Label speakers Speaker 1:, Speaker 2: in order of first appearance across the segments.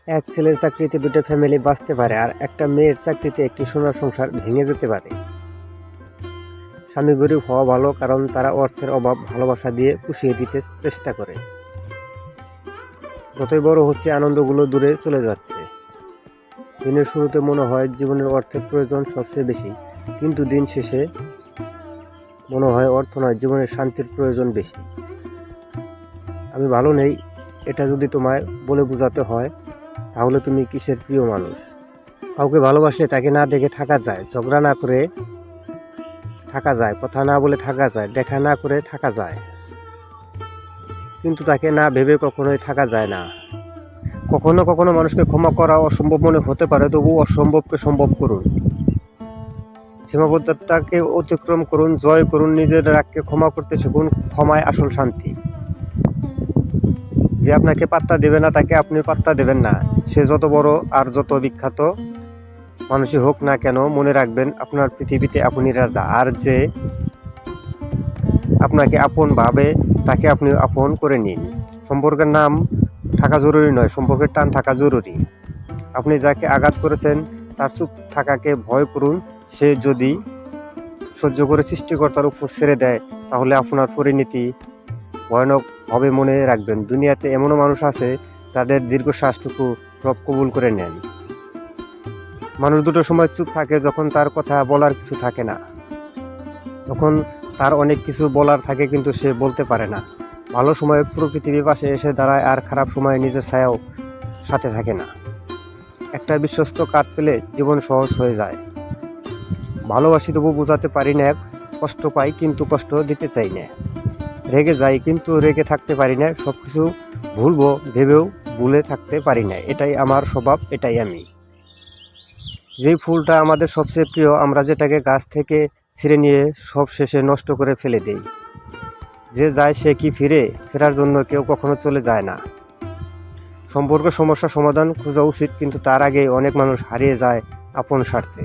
Speaker 1: এক ছেলের চাকরিতে দুটো ফ্যামিলি বাঁচতে পারে, আর একটা মেয়ের চাকরিতে একটি সোনার সংসার ভেঙে যেতে পারে। স্বামী গরিব হওয়া ভালো, কারণ তারা অর্থের অভাব ভালোবাসা দিয়ে পুষিয়ে দিতে চেষ্টা করে। যতই বড় হচ্ছে, আনন্দগুলো দূরে চলে যাচ্ছে। দিনের শুরুতে মনে হয় জীবনের অর্থের প্রয়োজন সবচেয়ে বেশি, কিন্তু দিন শেষে মনে হয় অর্থ নয়, জীবনের শান্তির প্রয়োজন বেশি। আমি ভালো নেই, এটা যদি তোমায় বলে বোঝাতে হয়, তাহলে তুমি কিসের প্রিয় মানুষ? কাউকে ভালোবাসলে তাকে না দেখে থাকা যায়, ঝগড়া না করে থাকা যায়, কথা না বলে থাকা যায়, দেখা না করে থাকা যায়, কিন্তু তাকে না ভেবে কখনোই থাকা যায় না। কখনো কখনো মানুষকে ক্ষমা করা অসম্ভব মনে হতে পারে, তবু অসম্ভবকে সম্ভব করুন। সীমাবদ্ধতাকে অতিক্রম করুন, জয় করুন, নিজের রাগকে ক্ষমা করতে শিখুন। ক্ষমায় আসল শান্তি। যে আপনাকে পাত্তা দেবে না, তাকে আপনি পাত্তা দেবেন না। সে যত বড় আর যত বিখ্যাত মানুষই হোক না কেন, মনে রাখবেন আপনার পৃথিবীতে আপনি রাজা। আর যে আপনাকে আপন ভাবে, তাকে আপনি আপন করে নিন। সম্পর্কের নাম থাকা জরুরি নয়, সম্পর্কের টান থাকা জরুরি। আপনি যাকে আঘাত করেছেন তার চুপ থাকাকে ভয় করুন। সে যদি সহ্য করে সৃষ্টিকর্তার উপর ছেড়ে দেয়, তাহলে আপনার পরিণতি ভয়ানক হবে। মনে রাখবেন, দুনিয়াতে এমনও মানুষ আছে যাদের দীর্ঘশ্বাসটুকু রব কবুল করে নেন। মানুষ দুটো সময় চুপ থাকে, যখন তার কথা বলার কিছু থাকে না, যখন তার অনেক কিছু বলার থাকে কিন্তু সে বলতে পারে না। ভালো সময়ে পুরো পৃথিবীর পাশে এসে দাঁড়ায়, আর খারাপ সময়ে নিজের ছায়াও সাথে থাকে না। একটা বিশ্বস্ত কাঁধ পেলে জীবন সহজ হয়ে যায়। ভালোবাসি তবু বোঝাতে পারি না, কষ্ট পাই কিন্তু কষ্ট দিতে চাই না, রেগে যাই কিন্তু রেগে থাকতে পারি না, সব কিছু ভুলবো ভেবেও ভুলে থাকতে পারি না। এটাই আমার স্বভাব, এটাই আমি। যেই ফুলটা আমাদের সবচেয়ে প্রিয়, আমরা যেটাকে গাছ থেকে ছিঁড়ে নিয়ে সব শেষে নষ্ট করে ফেলে দিই। যে যায় সে কি ফেরার জন্য কেউ কখনো চলে যায় না। সম্পর্ক সমস্যা সমাধান খোঁজা উচিত, কিন্তু তার আগে অনেক মানুষ হারিয়ে যায় আপন স্বার্থে।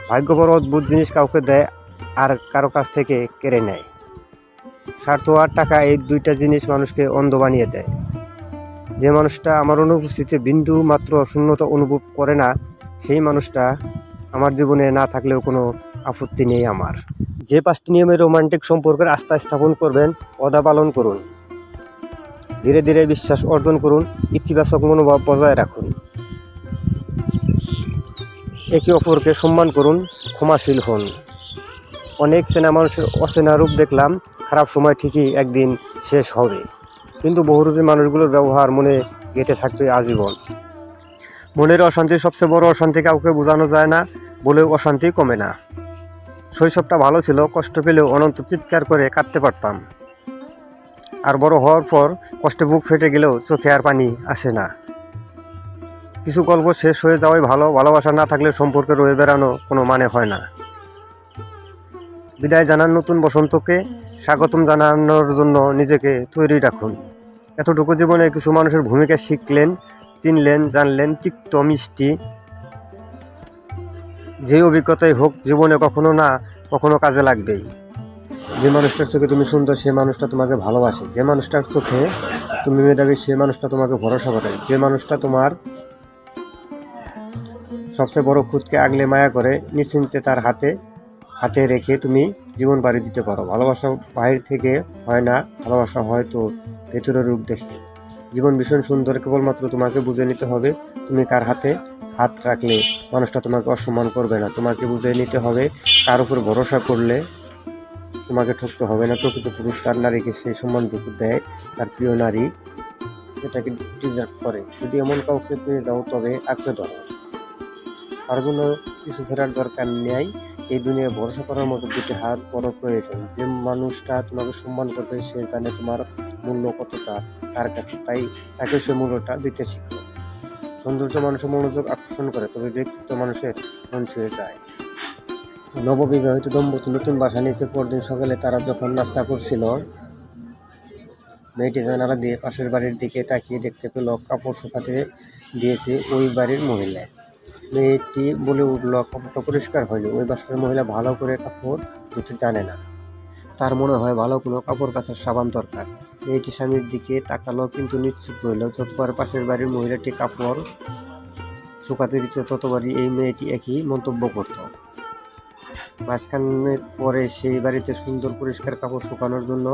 Speaker 1: ভাগ্য বড় অদ্ভুত জিনিস, কাউকে দেয় আর কারো কাছ থেকে কেড়ে নেয়। স্বার্থ আর টাকা, এই দুইটা জিনিস মানুষকে অন্ধ বানিয়ে দেয়। যে মানুষটা আমার অনুপস্থিতিতে বিন্দু মাত্র শূন্যতা অনুভব করে না, সেই মানুষটা আমার জীবনে না থাকলেও কোনো আপত্তি নেই আমার। যে 5টি নিয়মে রোমান্টিক সম্পর্কের আস্থা স্থাপন করবেন, ওয়াদা পালন করুন, ধীরে ধীরে বিশ্বাস অর্জন করুন, ইতিবাচক মনোভাব বজায় রাখুন, একে অপরকে সম্মান করুন, ক্ষমাশীল হন। অনেক চেনা মানুষের অচেনা রূপ দেখলাম, খারাপ সময় ঠিকই একদিন শেষ হবে, কিন্তু বহুরূপী মানুষগুলোর ব্যবহার মনে গেঁথে থাকবে আজীবন। মনের অশান্তির সবচেয়ে বড় অশান্তি কাউকে বোঝানো যায় না বলেও অশান্তি কমে না। শৈশবটা ভালো ছিল, কষ্ট পেলেও অনন্ত চিৎকার করে কাঁদতে পারতাম। আর বড় হওয়ার পর কষ্টে বুক ফেটে গেলেও চোখে আর পানি আসে না। কিছু গল্প শেষ হয়ে যাওয়াই ভালো। ভালোবাসা না থাকলে সম্পর্কে রয়ে বেড়ানো কোনো মানে হয় না। বিদায় জানান নতুন বসন্তকে, স্বাগতম জানানোর জন্য নিজেকে তৈরি রাখুন। এতটুকু জীবনে কিছু মানুষের ভূমিকা শিখলেন, চিনলেন, জানলেন, তিক্ত মিষ্টি। যে অভিজ্ঞতাই হোক, জীবনে কখনো না কখনো কাজে লাগবেই। যে মানুষটার চোখে তুমি সুন্দর, সে মানুষটা তোমাকে ভালোবাসে। যে মানুষটার চোখে তুমি মেধাবী, সে মানুষটা তোমাকে ভরসা করে। যে মানুষটা তোমার সবচেয়ে বড় খুঁতকে আগলে মায়া করে, নিশ্চিন্তে তার হাতে রেখে তুমি জীবন পাড়ি দিতে পারো। ভালোবাসা বাহির থেকে হয় না, ভালোবাসা হয়তো ভেতরের রূপ দেখে। জীবন ভীষণ সুন্দর, কেবলমাত্র তোমাকে বুঝে নিতে হবে। তুমি কার হাতে হাত রাখলে মানুষটা তোমাকে অসম্মান করবে না। তোমাকে বুঝে নিতে হবে, কার উপর ভরসা করলে তোমাকে ঠকতে হবে না। প্রকৃত পুরুষ তার নারীকে সেই সম্মানটুকু দেয়, তার প্রিয় নারী যেটাকে ডিজার্ভ করে। যদি এমন কাউকে পেয়ে যাও, তবে আঁকড়ে ধরো। তার জন্য কিছু ফেরার দরকার নেই। এই দুনিয়ায় ভরসা করার মতো দুটি হাত বড় প্রয়োজন। যে মানুষটা তোমাকে সম্মান করবে, সে জানে তোমার মূল্য কতটা তার কাছে, তাই তাকে সে মূল্যটা দিতে শিখো। সৌন্দর্য মানুষের মনোযোগ আকর্ষণ করে, তবে ব্যক্তিত্ব মানুষের মন ছুঁয়ে যায়। নববিবাহিত দম্পতি নতুন বাসা নিয়েছে। পরদিন সকালে তারা যখন নাস্তা করছিল, মেয়েটি জানালা দিয়ে পাশের বাড়ির দিকে তাকিয়ে দেখতে পেল কাপড় শুকাতে দিয়েছে ওই বাড়ির মহিলা। মেয়েটি বলে উঠল, কাপড়টা পরিষ্কার হয়নি, ওই বাসার মহিলা ভালো করে কাপড় ধুতে জানে না। তার মনে হয় ভালো কোনো কাপড় কাচার সাবান দরকার। মেয়েটি স্বামীর দিকে তাকালো, কিন্তু নিশ্চুপ রইল। যতবার পাশের বাড়ির মহিলাটি কাপড় শুকাতে দিত ততবারই এই মেয়েটি একই মন্তব্য করত। মাঝখানে পরে সেই বাড়িতে সুন্দর পরিষ্কার কাপড় শুকানোর জন্য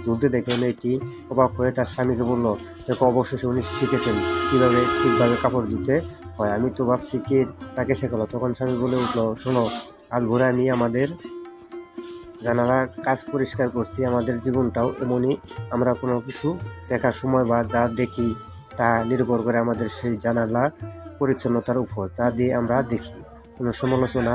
Speaker 1: ঝুলতে দেখে মেয়েটি অবাক হয়ে তার স্বামীকে বলল, দেখো, অবশেষে উনি শিখেছেন কীভাবে ঠিকভাবে কাপড় ধুতে হয়। আমি তো ভাবছি কে তাকে শেখালো। তখন স্বামী বলে উঠল, শোনো, আজ ভোরে আমি আমাদের জানালার কাজ পরিষ্কার করছি। আমাদের জীবনটাও এমনই। আমরা কোনো কিছু দেখার সময় বা যা দেখি তা নির্ভর করে আমাদের সেই জানালা পরিচ্ছন্নতার উপর, যা দিয়ে আমরা দেখি। কোনো সমালোচনা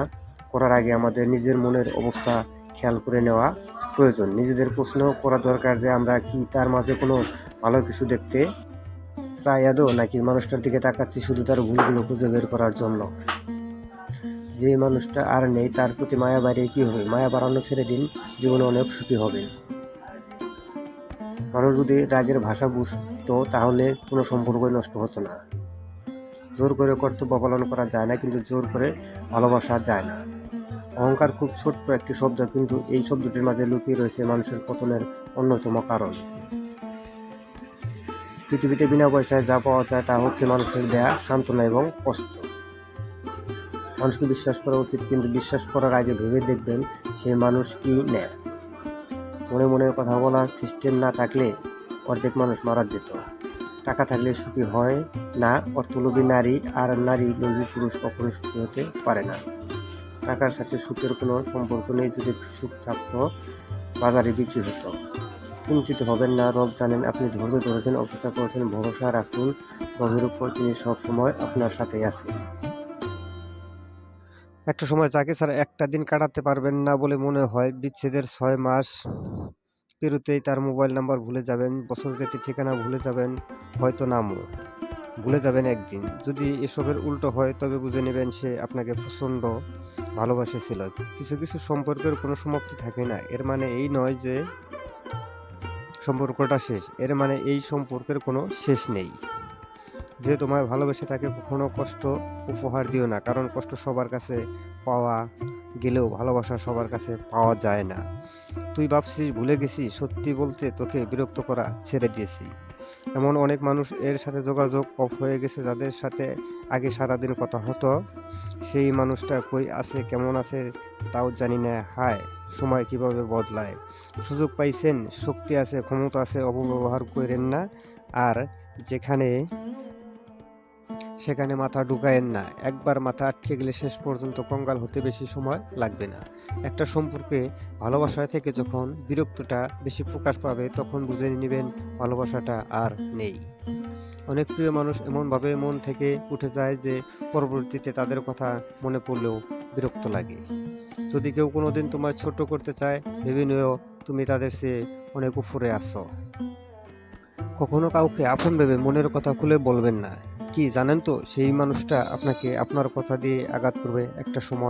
Speaker 1: করার আগে আমাদের নিজের মনের অবস্থা খেয়াল করে নেওয়া প্রয়োজন। নিজেদের প্রশ্ন করা দরকার যে আমরা কি তার মাঝে কোনো ভালো কিছু দেখতে চাই আদৌ, নাকি মানুষটার দিকে তাকাচ্ছি শুধু তার ভুলগুলো খুঁজে বের করার জন্য। যে মানুষটা আর নেই তার প্রতি মায়া বাড়িয়ে কী হবে? মায়া বাড়ানো ছেড়ে দিন, জীবনে অনেক সুখী হবেন। মানুষ যদি রাগের ভাষা বুঝতো তাহলে কোনো সম্পর্কই নষ্ট হতো না। জোর করে কর্তব্য পালন করা যায় না, কিন্তু জোর করে ভালোবাসা যায় না। অহংকার খুব ছোট্ট একটি শব্দ, কিন্তু এই শব্দটির মাঝে লুকিয়ে রয়েছে মানুষের পতনের অন্যতম কারণ। পৃথিবীতে বিনা পয়সায় যা পাওয়া যায় তা হচ্ছে মানুষের দেয়া সান্ত্বনা এবং কষ্ট। মানুষকে বিশ্বাস করা উচিত, কিন্তু বিশ্বাস করার আগে ভেবে দেখবেন সেই মানুষ কি নেয়। মনে মনে কথা বলার সিস্টেম না থাকলে অর্ধেক মানুষ মারা যেত। টাকা থাকলে সুখী হয় না অর্থলোভী নারী, আর নারী লোভী পুরুষ কখনো সুখী হতে পারে না। টাকার সাথে সুখের কোনো সম্পর্ক নেই। যদি সুখ থাকতো বাজারে বিক্রি হতো। চিন্তিত হবেন না, রব জানেন আপনি ধৈর্য ধরেছেন, অপেক্ষা করেছেন। ভরসা রাখুন রবের উপর, তিনি সব সময় আপনার সাথেই আছেন। একটা সময় যাকে ছাড়া একটা দিন কাটাতে পারবেন না বলে মনে হয়, বিচ্ছেদের 6 মাস পেরোতেই তার মোবাইল নাম্বার ভুলে যাবেন, বছর যেতে ঠিকানা ভুলে যাবেন, হয়তো নামও ভুলে যাবেন একদিন। যদি এসবের উল্টো হয় তবে বুঝে নেবেন সে আপনাকে প্রচণ্ড ভালোবাসেছিল। কিছু কিছু সম্পর্কের কোনো সমাপ্তি থাকে না। এর মানে এই নয় যে সম্পর্কটা শেষ, এর মানে এই সম্পর্কের কোনো শেষ নেই। যে তোমায় ভালোবেসে তাকে কখনো কষ্ট উপহার দিও না, কারণ কষ্ট সবার কাছে পাওয়া গেলেও ভালোবাসা সবার কাছে পাওয়া যায় না। তুই ভাবছিস ভুলে গেছি, সত্যি বলতে তোকে বিরক্ত করা ছেড়ে দিয়েছি। এমন অনেক মানুষ এর সাথে যোগাযোগ অফ হয়ে গেছে, যাদের সাথে আগে সারাদিন কথা হতো। সেই মানুষটা কই আছে, কেমন আছে তাও জানি না। হায়, সময় কিভাবে বদলায়। সুযোগ পাইছেন, শক্তি আছে, ক্ষমতা আছে, অপব্যবহার করেন না। আর যেখানে সেখানে মাথা ঢুকায়েন না। একবার মাথা আটকে গেলে শেষ পর্যন্ত কঙ্গাল হতে বেশি সময় লাগবে না। একটা সম্পর্কে ভালোবাসা থেকে যখন বিরক্তটা বেশি প্রকাশ পাবে, তখন বুঝে নেবেন ভালোবাসাটা আর নেই। অনেক প্রিয় মানুষ এমনভাবে মন থেকে উঠে যায় যে পরবর্তীতে তাদের কথা মনে পড়লেও বিরক্ত লাগে। যদি কেউ কোনোদিন তোমায় ছোট করতে চায়, ভেবে নিও তুমি তাদের চেয়ে অনেক উপরে আছো। কখনো কাউকে আপন ভেবে মনের কথা খুলে বলবেন না। কি জানেন তো, সেই মানুষটা আপনাকে আপনার কথা দিয়ে আঘাত করবে একটা সময়।